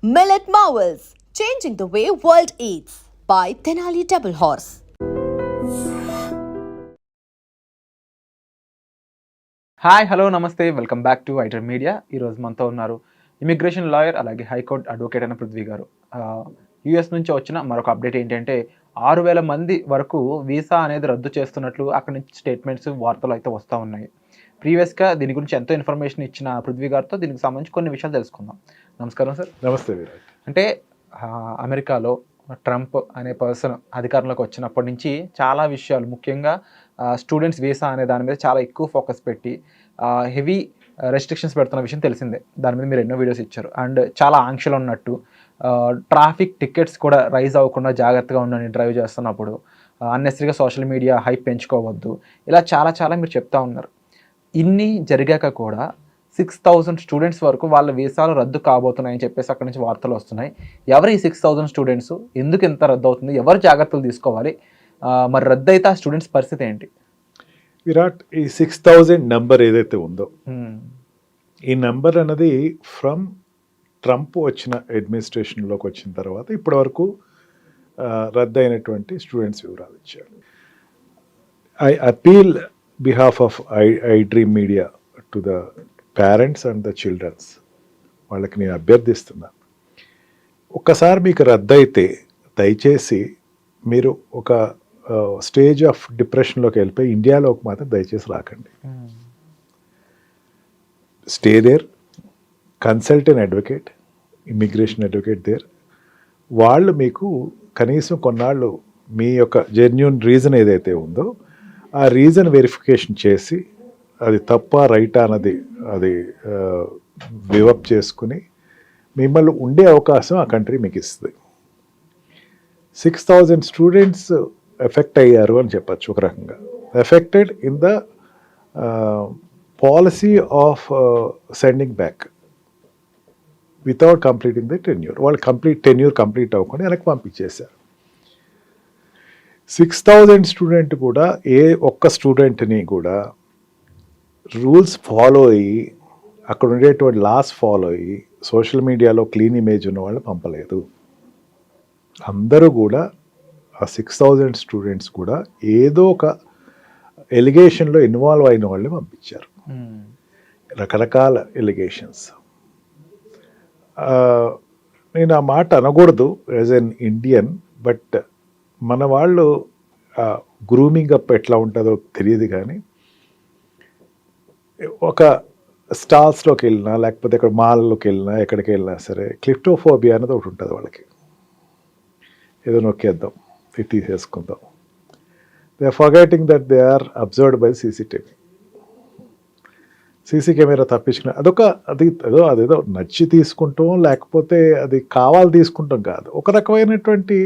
Millet Marvels, changing the way world eats by Tenali Double Horse. Hi hello namaste welcome back to ఐటర్ media. ఈరోజు మనతో ఉన్నారు immigration lawyer అలాగే high court advocate అయిన పృథ్వీ గారు. యూఎస్ నుంచి వచ్చిన మరొక అప్డేట్ ఏంటంటే 6,000 మంది వరకు వీసా అనేది రద్దు చేస్తున్నట్లు అక్కడి నుంచి స్టేట్మెంట్స్ వార్తలు అయితే వస్తూ ఉన్నాయి. ప్రీవియస్గా దీని గురించి ఎంతో ఇన్ఫర్మేషన్ ఇచ్చిన పృథ్వీ గారితో దీనికి సంబంధించి కొన్ని విషయాలు తెలుసుకుందాం. నమస్కారం సార్. నమస్తే విరాట్. అంటే అమెరికాలో ట్రంప్ అనే పర్సన్ అధికారంలోకి వచ్చినప్పటి నుంచి చాలా విషయాలు, ముఖ్యంగా స్టూడెంట్స్ వీసా అనే దాని మీద చాలా ఎక్కువ ఫోకస్ పెట్టి హెవీ రెస్ట్రిక్షన్స్ పెడుతున్న విషయం తెలిసిందే. దాని మీద మీరు ఎన్నో వీడియోస్ ఇచ్చారు. అండ్ చాలా ఆంక్షలు ఉన్నట్టు, ట్రాఫిక్ టికెట్స్ కూడా రైజ్ అవ్వకుండా జాగ్రత్తగా ఉండండి డ్రైవ్ చేస్తున్నప్పుడు, అన్నెసరీగా సోషల్ మీడియా హైప్ పెంచుకోవద్దు, ఇలా చాలా మీరు చెప్తా ఉన్నారు. ఇన్ని జరిగాక కూడా 6,000 స్టూడెంట్స్ వరకు వాళ్ళ వీసాలు రద్దు కాబోతున్నాయని చెప్పేసి అక్కడి నుంచి వార్తలు వస్తున్నాయి. ఎవరు ఈ 6,000 స్టూడెంట్స్, ఎందుకు ఎంత రద్దు అవుతుంది, ఎవరు జాగ్రత్తలు తీసుకోవాలి, మరి రద్దు అయితే ఆ స్టూడెంట్స్ పరిస్థితి ఏంటి? విరాట్, ఈ 6,000 నెంబర్ ఏదైతే ఉందో, ఈ నెంబర్ అన్నది ఫ్రమ్ ట్రంప్ వచ్చిన అడ్మినిస్ట్రేషన్లోకి వచ్చిన తర్వాత ఇప్పటి వరకు రద్దు అయినటువంటి స్టూడెంట్స్ వివరాలు ఇచ్చారు. I appeal behalf of I Dream Media to the parents and the childrens, వాళ్ళకి నేను అభ్యర్థిస్తున్నాను, ఒక్కసారి మీకు రద్దు అయితే దయచేసి మీరు ఒక స్టేజ్ ఆఫ్ డిప్రెషన్లోకి వెళ్ళిపోయి ఇండియాలోకి మాత్రం దయచేసి రాకండి. Stay there, consult an advocate, immigration advocate there. వాళ్ళు మీకు కనీసం కొన్నాళ్ళు మీ యొక్క జెన్యూన్ రీజన్ ఏదైతే ఉందో ఆ రీజన్ వెరిఫికేషన్ చేసి అది తప్ప రైటా అన్నది అది వివప్ చేసుకుని మిమ్మల్ని ఉండే అవకాశం ఆ కంట్రీ మీకు ఇస్తుంది. 6,000 స్టూడెంట్స్ ఎఫెక్ట్ అయ్యారు అని చెప్పచ్చు. ఒక రకంగా affected in the policy of sending back without completing the tenure. వాళ్ళు టెన్యూర్ కంప్లీట్ అవ్వకుండా వెనక్కి పంపించేశారు. 6,000 స్టూడెంట్ కూడా ఏ ఒక్క స్టూడెంట్ని కూడా రూల్స్ ఫాలో అయ్యి అక్కడ ఉండేటువంటి లాస్ ఫాలో అయ్యి సోషల్ మీడియాలో క్లీన్ ఇమేజ్ ఉన్న వాళ్ళు పంపలేదు. అందరూ కూడా ఆ 6,000 స్టూడెంట్స్ కూడా ఏదో ఒక ఎలిగేషన్లో ఇన్వాల్వ్ అయిన వాళ్ళని పంపించారు. రకరకాల ఎలిగేషన్స్. నేను ఆ మాట అనకూడదు యాజ్ ఎన్ ఇండియన్, బట్ మన వాళ్ళు గ్రూమింగ్ అప్ ఎట్లా ఉంటుందో తెలియదు, కానీ ఒక స్టాల్స్లోకి వెళ్ళినా లేకపోతే ఇక్కడ మాల్లోకి వెళ్ళినా ఎక్కడికి వెళ్ళినా సరే క్లిప్టోఫోబియా అనేది ఒకటి ఉంటుంది వాళ్ళకి. ఏదో నొక్కేద్దాం, ఇది తీసేసుకుందాం. They are forgetting that they are observed by CC camera తప్పించుకుని అదేదో నచ్చి తీసుకుంటాం, లేకపోతే అది కావాలి తీసుకుంటాం కాదు. ఒక రకమైనటువంటి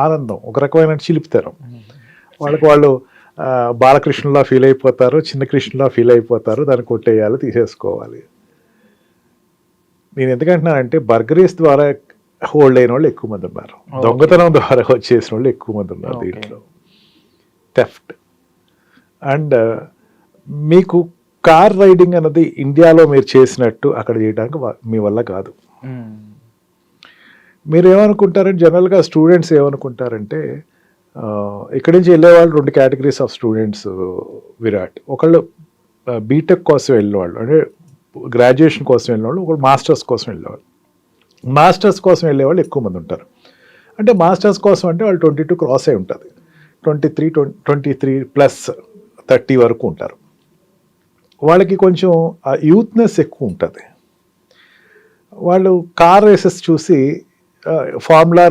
ఆనందం, ఒక రకమైన చిలిపితనం. వాళ్ళు బాలకృష్ణలా ఫీల్ అయిపోతారు, చిన్న కృష్ణలా ఫీల్ అయిపోతారు, దాన్ని కొట్టేయాలి, తీసేసుకోవాలి. నేను ఎందుకంటున్నానంటే బర్గరీస్ ద్వారా హోల్డ్ అయిన వాళ్ళు ఎక్కువ మంది ఉన్నారు, దొంగతనం ద్వారా వచ్చేసిన వాళ్ళు ఎక్కువ మంది ఉన్నారు దీంట్లో. థెఫ్ట్ అండ్ మీకు కార్ రైడింగ్ అన్నది ఇండియాలో మీరు చేసినట్టు అక్కడ చేయడానికి మీ వల్ల కాదు. మీరు ఏమనుకుంటారంటే జనరల్గా స్టూడెంట్స్ ఏమనుకుంటారంటే ఇక్కడి నుంచి వెళ్ళేవాళ్ళు 2 కేటగిరీస్ ఆఫ్ స్టూడెంట్స్ విరాట్. ఒకళ్ళు బీటెక్ కోసం వెళ్ళేవాళ్ళు, అంటే గ్రాడ్యుయేషన్ కోసం వెళ్ళేవాళ్ళు, ఒకళ్ళు మాస్టర్స్ కోసం వెళ్ళేవాళ్ళు. మాస్టర్స్ కోసం వెళ్ళేవాళ్ళు ఎక్కువ మంది ఉంటారు. అంటే మాస్టర్స్ కోసం అంటే వాళ్ళు 22 క్రాస్ అయి ఉంటుంది, 23 ప్లస్ 30 వరకు ఉంటారు. వాళ్ళకి కొంచెం యూత్నెస్ ఎక్కువ ఉంటుంది. వాళ్ళు కార్ రేసెస్ చూసి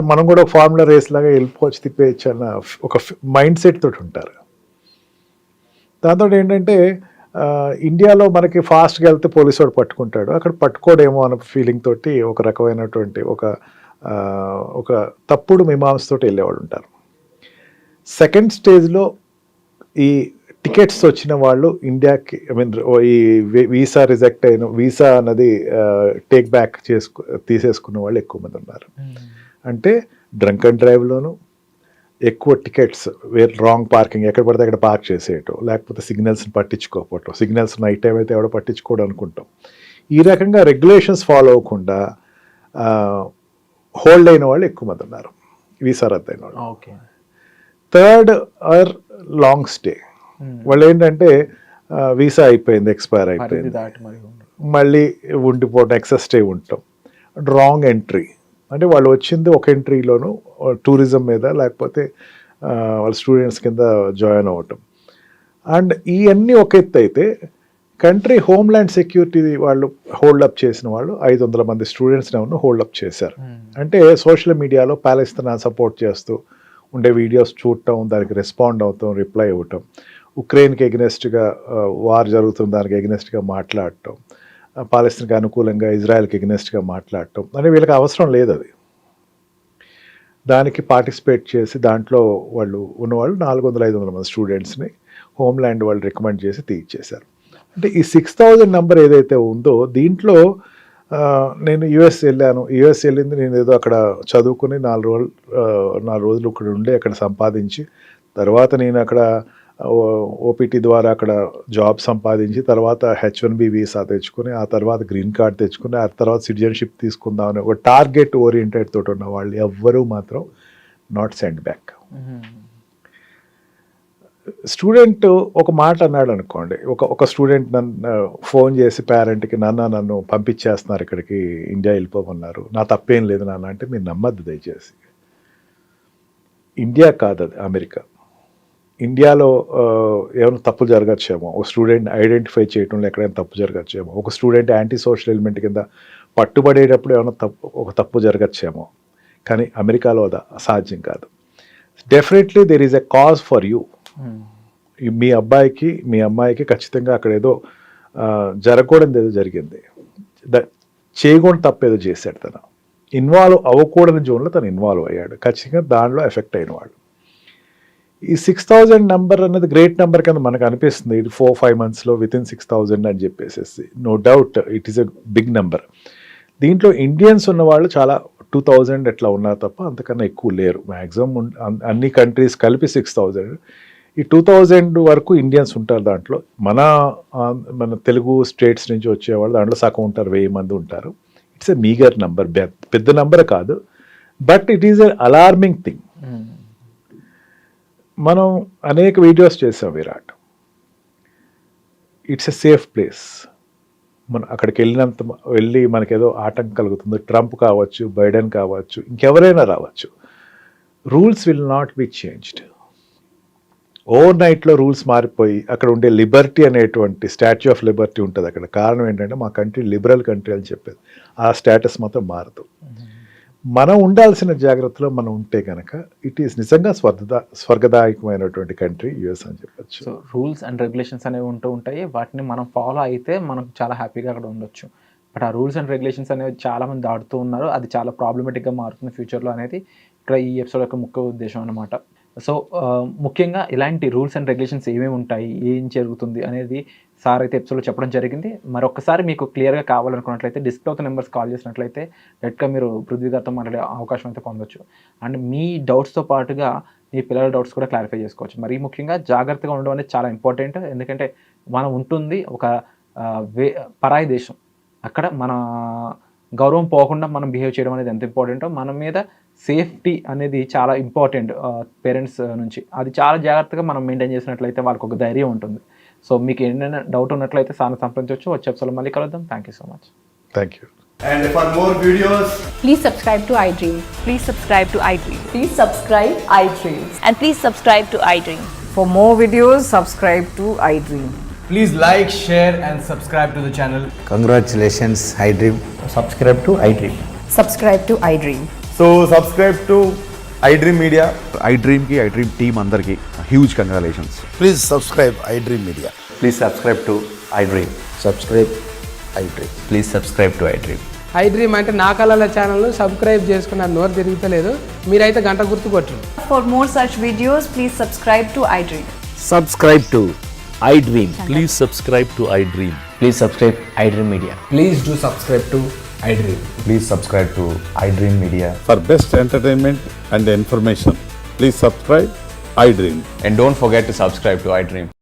మనం కూడా ఫార్ములా రేస్ లాగా వెళ్ళిపోవచ్చు, తిప్పేయచ్చు అన్న ఒక మైండ్ సెట్ తోటి ఉంటారు. దాంతో ఏంటంటే ఇండియాలో మనకి ఫాస్ట్గా వెళ్తే పోలీసు వాడు పట్టుకుంటాడు, అక్కడ పట్టుకోడేమో అన్న ఫీలింగ్ తోటి ఒక రకమైనటువంటి ఒక తప్పుడు మీమాంసతోటి వెళ్ళేవాళ్ళు ఉంటారు. సెకండ్ స్టేజ్లో ఈ టికెట్స్ వచ్చిన వాళ్ళు ఇండియాకి, ఈ వీసా రిజెక్ట్ అయిన వీసా అన్నది టేక్ బ్యాక్ తీసేసుకున్న వాళ్ళు ఎక్కువ మంది ఉన్నారు. అంటే డ్రంక్ అండ్ డ్రైవ్లోను ఎక్కువ టికెట్స్, రాంగ్ పార్కింగ్, ఎక్కడ పడితే అక్కడ పార్క్ చేసేయటం, లేకపోతే సిగ్నల్స్ని పట్టించుకోకపోవటం. సిగ్నల్స్ నైట్ టైం అయితే ఎవడో పట్టించుకోవడం అనుకుంటాం. ఈ రకంగా రెగ్యులేషన్స్ ఫాలో అవ్వకుండా హోల్డ్ అయిన వాళ్ళు ఎక్కువ మంది ఉన్నారు, వీసా రద్దు అయిన వాళ్ళు. Okay. Third or long stay, వాళ్ళు ఏంటంటే వీసా అయిపోయింది, ఎక్స్పైర్ పరిధి అయిపోయింది, దాటి మరి మళ్ళీ ఉండిపోవడం, ఎక్సెస్ స్టే ఉండటం, రాంగ్ ఎంట్రీ, అంటే వాళ్ళు వచ్చింది ఒక ఎంట్రీలోను టూరిజం మీద, లేకపోతే వాళ్ళ స్టూడెంట్స్ కింద జాయిన్ అవ్వటం. అండ్ ఇవన్నీ ఒక ఎత్తు అయితే కంట్రీ హోమ్ల్యాండ్ సెక్యూరిటీ వాళ్ళు హోల్డప్ చేసిన వాళ్ళు 500 మంది స్టూడెంట్స్ని ఏమన్నా హోల్డప్ చేశారు. అంటే సోషల్ మీడియాలో ప్యాలెస్తీనా సపోర్ట్ చేస్తూ ఉండే వీడియోస్ చూడటం, దానికి రెస్పాండ్ అవుతాం, రిప్లై ఇవ్వటం, ఉక్రెయిన్కి ఎగ్నెస్ట్గా వార్ జరుగుతుంది దానికి ఎగ్నెస్ట్గా మాట్లాడటం, పాలస్తీన్కి అనుకూలంగా ఇజ్రాయెల్కి ఎగ్నెస్ట్గా మాట్లాడటం అని వీళ్ళకి అవసరం లేదు. అది దానికి పార్టిసిపేట్ చేసి దాంట్లో వాళ్ళు ఉన్నవాళ్ళు 400-500 మంది స్టూడెంట్స్ని హోమ్ల్యాండ్ వాళ్ళు రికమెండ్ చేసి తీర్చేశారు. అంటే ఈ 6000 నెంబర్ ఏదైతే ఉందో దీంట్లో నేను యుఎస్ వెళ్ళాను, యుఎస్ వెళ్ళింది నేను ఏదో అక్కడ చదువుకుని 4 రోజులు ఇక్కడ ఉండి అక్కడ సంపాదించి, తర్వాత నేను అక్కడ ఓపీటీ ద్వారా అక్కడ జాబ్ సంపాదించి, తర్వాత H1B వీసా తెచ్చుకుని, ఆ తర్వాత గ్రీన్ కార్డ్ తెచ్చుకుని, ఆ తర్వాత సిటిజన్షిప్ తీసుకుందామని ఒక టార్గెట్ ఓరియంటెడ్ తోటి ఉన్న వాళ్ళు ఎవ్వరూ మాత్రం నాట్ సెండ్ బ్యాక్. స్టూడెంట్ ఒక మాట అన్నాడు అనుకోండి, ఒక స్టూడెంట్ నన్ను ఫోన్ చేసి పేరెంట్కి, నన్ను పంపించేస్తున్నారు ఇక్కడికి, ఇండియా వెళ్ళిపోమన్నారు, నా తప్పేం లేదు నాన్న అంటే మీరు నమ్మద్దు దయచేసి. ఇండియా కాదు అది, అమెరికా. ఇండియాలో ఏమైనా తప్పు జరగచ్చేమో, ఒక స్టూడెంట్ ఐడెంటిఫై చేయడంలో ఎక్కడైనా తప్పు జరగచ్చేమో, ఒక స్టూడెంట్ యాంటీ సోషల్ ఎలిమెంట్ కింద పట్టుబడేటప్పుడు ఏమైనా తప్పు జరగచ్చేమో, కానీ అమెరికాలో అది అసాధ్యం కాదు. Definitely there is a cause for you. మీ అబ్బాయికి మీ అమ్మాయికి ఖచ్చితంగా అక్కడ ఏదో జరగకూడదు ఏదో జరిగింది, చేయకూడదు తప్పేదో చేశాడు, తను ఇన్వాల్వ్ అవ్వకూడని జోన్లో తను ఇన్వాల్వ్ అయ్యాడు, ఖచ్చితంగా దానిలో ఎఫెక్ట్ అయిన వాడు. ఈ 6000 నెంబర్ అన్నది గ్రేట్ నెంబర్ కింద మనకు అనిపిస్తుంది, ఇది 4-5 monthsలో వితిన్ 6000 అని చెప్పేసి. No doubt it is a big number. దీంట్లో ఇండియన్స్ ఉన్న వాళ్ళు చాలా 2000 ఎట్లా ఉన్నారు తప్ప అంతకన్నా ఎక్కువ లేరు. మ్యాక్సిమం అన్ని కంట్రీస్ కలిపి 6000. ఈ 2000 వరకు ఇండియన్స్ ఉంటారు దాంట్లో. మన తెలుగు స్టేట్స్ నుంచి వచ్చేవాళ్ళు దాంట్లో సగం ఉంటారు, 1000 మంది ఉంటారు. ఇట్స్ ఎ మీగర్ నంబర్, పెద్ద నంబర్ కాదు, but it is a alarming thing. మనం అనేక వీడియోస్ చేసాం Virat, it's a safe place. మనం అక్కడికి వెళ్ళి మనకేదో ఆటంకం కలుగుతుంది, ట్రంప్ కావచ్చు, బైడెన్ కావచ్చు, ఇంకెవరైనా రావచ్చు, rules will not be changed. Over నైట్లో రూల్స్ మారిపోయి అక్కడ ఉండే లిబర్టీ అనేటువంటి స్టాచ్యూ ఆఫ్ లిబర్టీ ఉంటుంది అక్కడ. కారణం ఏంటంటే మా కంట్రీ లిబరల్ కంట్రీ అని చెప్పేది, ఆ స్టేటస్ మాత్రం మారదు. మనం ఉండాల్సిన జాగ్రత్తలో మనం ఉంటే కనుక ఇట్ ఈస్ నిజంగా స్వర్గదాయకమైనటువంటి కంట్రీ యుఎస్ అని చెప్పచ్చు. సో రూల్స్ అండ్ రెగ్యులేషన్స్ అనేవి ఉంటాయి, వాటిని మనం ఫాలో అయితే మనం చాలా హ్యాపీగా అక్కడ ఉండొచ్చు. బట్ ఆ రూల్స్ అండ్ రెగ్యులేషన్స్ అనేవి చాలామంది దాటుతూ ఉన్నారు, అది చాలా ప్రాబ్లమేటిక్గా మారుతుంది ఫ్యూచర్లో అనేది ఇక్కడ ఈ ఎపిసోడ్ యొక్క ముఖ్య ఉద్దేశం అనమాట. సో ముఖ్యంగా ఇలాంటి రూల్స్ అండ్ రెగ్యులేషన్స్ ఏమేమి ఉంటాయి, ఏం జరుగుతుంది అనేది సార్ అయితే ఎపిసోడ్లో చెప్పడం జరిగింది. మరొకసారి మీకు క్లియర్గా కావాలనుకున్నట్లయితే డిస్ప్లే అవుతున్న నెంబర్స్ కాల్ చేసినట్లయితే డైరెక్ట్గా మీరు పృథ్వీ గారితో మాట్లాడే అవకాశం అయితే పొందొచ్చు. అండ్ మీ డౌట్స్తో పాటుగా మీ పిల్లల డౌట్స్ కూడా క్లారిఫై చేసుకోవచ్చు. మరి ముఖ్యంగా జాగ్రత్తగా ఉండడం అనేది చాలా ఇంపార్టెంట్. ఎందుకంటే మనం ఉంటుంది ఒక పరాయి దేశం, అక్కడ మన గౌరవం పోకుండా మనం బిహేవ్ చేయడం అనేది ఎంత ఇంపార్టెంటో, మన మీద సేఫ్టీ అనేది చాలా ఇంపార్టెంట్ పేరెంట్స్ నుంచి. అది చాలా జాగ్రత్తగా మనం మెయింటైన్ చేసినట్లయితే వాళ్ళకి ఒక ధైర్యం ఉంటుంది. సో మీకు ఏదైనా డౌట్ ఉన్నట్లయితే సార్ని సంప్రదించవచ్చు. వచ్చే ఎపిసోడ్లో మళ్ళీ కలుద్దాం. Thank you so much. Thank you. And for more videos, Please subscribe to iDream. Please subscribe to iDream. Please subscribe iDream. And please subscribe to iDream. For more videos, subscribe to iDream. please like, share and subscribe to the channel. Congratulations, iDream. Subscribe to iDream. Subscribe to iDream. So subscribe to iDream Media. iDream ki iDream team andarki huge congratulations. Please subscribe iDream Media. Please subscribe to iDream. Subscribe iDream. Please subscribe to iDream. iDream అంటే నా కళల channel subscribe చేసుకున్న నోరు తిరుగుతలేదు, మీరైతే గంట గుర్తు కొట్టండి. For more such videos, please subscribe to iDream. Subscribe to iDream. Please subscribe to iDream. Please subscribe iDream Media. Please do subscribe to iDream. Please subscribe to iDream Media. For best entertainment and information, please subscribe iDream. And don't forget to subscribe to iDream.